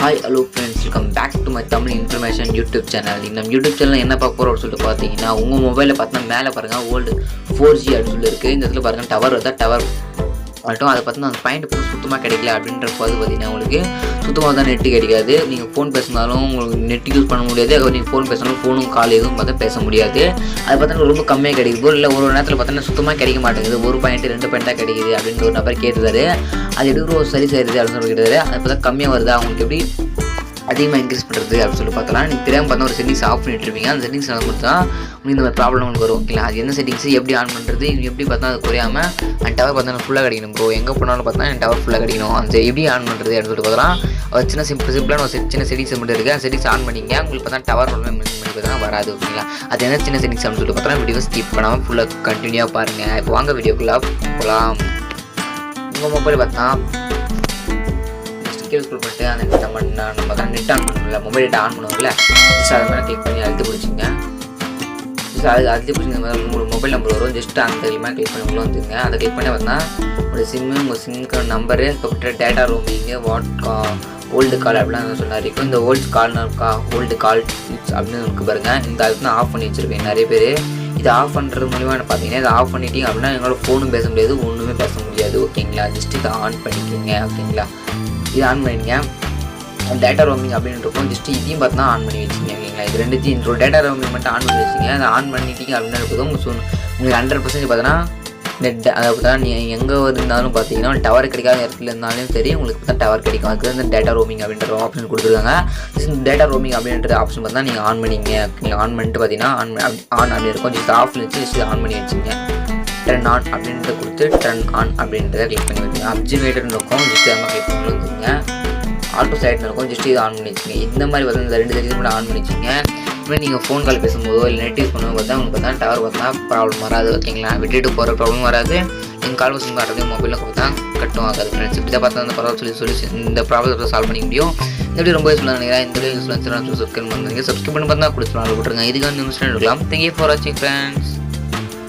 Hi hello friends, welcome back to my Tamil information YouTube channel. இந்த YouTube channel என்ன பார்க்க போகிறோம் சொல்லிட்டு பார்த்தீங்கன்னா, உங்கள் மொபைலில் பார்த்தீங்கன்னா மேலே பாருங்கள் ஓல்டு 4G அப்படின்னு சொல்லி இருக்குது. இந்த இடத்துல பாருங்கள் டவர் வருதா, டவர் மட்டும் அதை பார்த்தீங்கன்னா அந்த பாயிண்ட் போய் சுத்தமாக கிடைக்கல அப்படின்றப்ப பார்த்தீங்கன்னா உங்களுக்கு சுத்தமாக தான் நெட்டு கிடைக்காது. நீங்கள் ஃபோன் பேசினாலும் உங்களுக்கு நெட் யூஸ் பண்ண முடியாது. அது நீங்கள் ஃபோன் பேசினாலும் ஃபோனும் கால் எதுவும் பார்த்தா பேச முடியாது. அது பார்த்தீங்கன்னா ரொம்ப கம்மியாக கிடைக்குது. இல்லை ஒரு நேரத்தில் பார்த்தீங்கன்னா சுத்தமாக கிடைக்க மாட்டேங்குது. 1 பாயிண்ட் 2 பாயிண்ட் தான் கிடைக்குது அப்படின்னு ஒரு நபர் கேட்டுதாரு. அது எப்படி சரி செய்யுது அப்படின்னு சொல்லி கேட்டாரு. அது பார்த்தா கம்மியாக வருதா, அவங்களுக்கு எப்படி அதிகமாக இன்க்ரீஸ் பண்ணுறது அப்படின்னு சொல்லி பார்த்தலாம். நீங்கள் தெரியாமல் பார்த்தா ஒரு செட்டிங்ஸ் ஆஃப் பண்ணிட்டுருப்பீங்க. அந்த செட்டிங்ஸ் கொடுத்தா உங்களுக்கு இந்த மாதிரி ப்ராப்ளம் உங்களுக்கு வரும். ஓகேங்களா, அது என்ன செட்டிங்ஸ் எப்படி ஆன் பண்ணுறது, எப்படி பார்த்தா அது குறையாமல் அந்த டவர் பார்த்தா ஃபுல்லாக கிடைக்கணும். ப்ரோ எங்கே போனாலும் பார்த்தா என் டவர் ஃபுல்லாக கிடைக்கணும். அந்த எப்படி ஆன் பண்ணுறது அப்படின்னு சொல்லிட்டு பார்த்தலாம். ஒரு சின்ன சிம்பிளான ஒரு சின்ன செட்டிங்ஸ் மட்டும் இருக்குது. அந்த செட்டிங்ஸ் ஆன் பண்ணிங்க, உங்களுக்கு பார்த்தா டவர் பார்த்தா வராது. ஓகேங்களா, அது என்ன சின்ன செட்டிங்ஸ் அப்படின்னு சொல்லிட்டு பார்த்தா வீடியோ ஸ்கிப் பண்ணாமல் ஃபுல்லாக கண்டினியூவாக பாருங்கள். இப்போ வாங்க வீடியோக்குள்ளே போகலாம். உங்கள் மொபைல் பார்த்தா கீழே ஸ்க்ரோல் பண்ணிட்டு அந்த நம்ம தான் நெட் ஆன் பண்ணணும்ல, மொபைல் டேட்டா ஆன் பண்ணுவோம்ல, ஜஸ்ட் அதை மாதிரி கிளிக் பண்ணி அழுத்தி பிடிச்சிங்க. ஜஸ்ட் அழுத்தி பிடிச்சிங்க உங்களுக்கு மொபைல் நம்பர் வரும். ஜஸ்ட் அந்த மாதிரி கிளிக் பண்ணி உள்ள வந்துங்க. அதை கிளிக் பண்ணி பார்த்தா உங்களோட சிம்மு, உங்கள் சிம்முக்கு நம்பரு, அதுக்கப்புறம் டேட்டா ரோமிங்கு, ஓல்டு கால் அப்படிலாம் சொன்னார். இப்போ இந்த ஓல்டு கால் அப்படின்னு இருக்கு பாருங்கள். இந்த அதுக்கு நான் ஆஃப் பண்ணி வச்சுருப்பேன். நிறைய பேர் இதை ஆஃப் பண்ணுறது மூலிமா பார்த்தீங்கன்னா இதை ஆஃப் பண்ணிட்டீங்க அப்படின்னா எங்களோட ஃபோனும் பேச முடியாது, ஒன்றுமே பேச முடியாது. ஓகேங்களா, ஜஸ்ட் இதை ஆன் பண்ணிக்கோங்க. ஓகேங்களா, இது ஆன் பண்ணிங்க. டேட்டா ரோமிங் அப்படின்றப்போ ஜஸ்ட் இதையும் பார்த்து தான் ஆன் பண்ணி வச்சுங்க. ஓகேங்களா, இது ரெண்டுத்தையும் டேட்டா ரோமிங் மட்டும் ஆன் பண்ணி வச்சுங்க. அதை ஆன் பண்ணிட்டீங்க அப்படின்னா இருக்கும் உங்களுக்கு 100% பார்த்தீங்கன்னா நெட், அதை பார்த்தா நீங்கள் எங்கே இருந்தாலும் பார்த்தீங்கன்னா டவர் கிடைக்காத இடத்துல இருந்தாலும் சரி உங்களுக்கு பார்த்தா டவர் கிடைக்கும். அதுக்கு வந்து டேட்டா ரோமிங் அப்படின்ற ஆப்ஷன் கொடுத்துருக்காங்க. டேட்டா ரோமிங் அப்படின்ற ஆப்ஷன் பார்த்தா நீங்கள் ஆன் பண்ணிங்க. ஓகேங்களா, ஆன் பண்ணிட்டு பார்த்தீங்கன்னா ஆன் அப்படி இருக்கும். ஜஸ்ட் ஆஃப்ல வச்சு ஜஸ்ட் ஆன் பண்ணி வச்சுங்க. டர்ன் ஆன் அப்படின்றத கொடுத்து டர்ன் ஆன் அப்படின்றத கிளிக் பண்ணி வச்சுங்க. அப்ஜிமேட்டர்னு இருக்கும், ஜஸ்ட் அதை கிளிக் பண்ணி வச்சுங்க. ஆல்டோ சைட்னு இருக்கும், ஜஸ்ட் இதை ஆன் பண்ணி வச்சுங்க. இந்த மாதிரி பார்த்தா இந்த 2 செட்டிங்ஸ் மட்டும் ஆன் பண்ணி வச்சுங்க. இப்போ நீங்கள் ஃபோன் கால் பேசும்போதோ இல்லை நெட் யூஸ் பண்ணும்போது பார்த்தா உங்களுக்கு பார்த்தா டவர் பார்த்தா ப்ராப்ளம் வராது. ஓகேங்களா, விட்டுட்டு போகிற ப்ராப்ளம் வராது. நீங்கள் கால் பேசும் காட்டுறது மொபைலில் கொடுத்தா கட்டும் ஆகாது. ஃப்ரெண்ட்ஸ் இப்படி தான் பார்த்தா அந்த பரவாயில்ல சொல்லி இந்த ப்ராப்ளத்தை சால்வ் பண்ணிக்க முடியும். இந்த வீடியோ ரொம்ப யூஸ்ஃபுல்லாக நினைக்கிறேன். இந்த வீடியோ யூஸ்ஃபுல்லாக சப்ஸ்கிரைப் பண்ணுங்க. சப்ஸ்கிரைப் பண்ணி பார்த்தா கொடுத்துருவாங்க விட்டுருங்க. இதுக்கான நியூஸ் எடுக்கலாம். தேங்க்யூ ஃபார் வாட்சிங் ஃப்ரெண்ட்ஸ்.